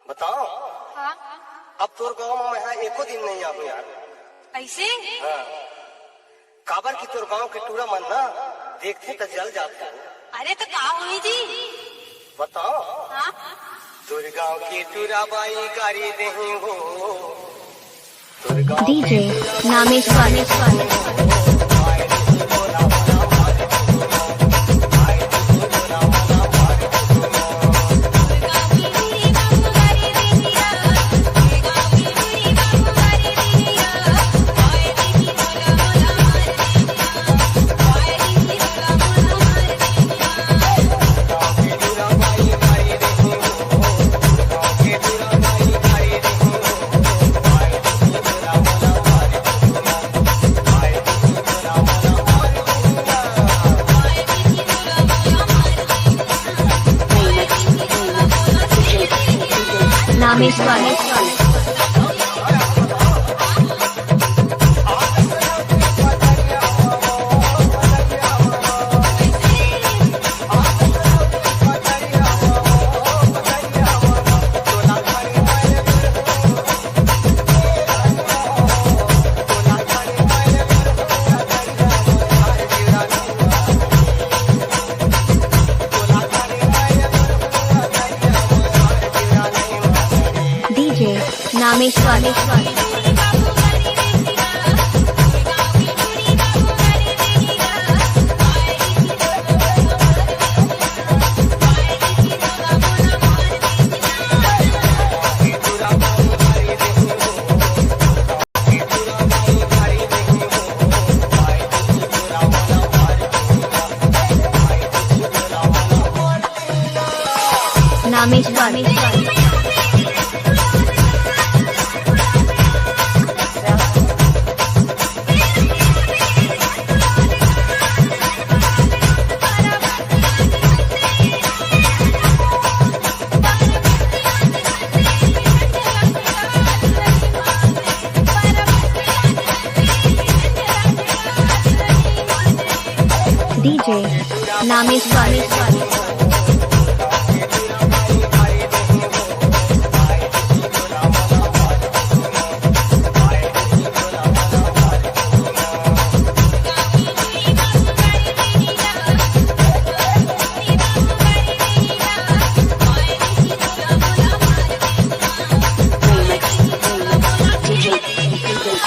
बताओ। हाँ? अब तोर गाँव में यहाँ एको दिन नहीं आबू यार। ऐसे? हाँ। काबर की तोर गाँव के टूरा मन ना देखते तो जल जाते। अरे तो का हुई जी? बताओ। हाँ? तोर गाँव की टूरा बाई गाड़ी नहीं हो। तोर गाँव डीजे नामेश्वर नामेश्वर डीजे नामेश्वर नामेश्वर डीजे नामेश्वर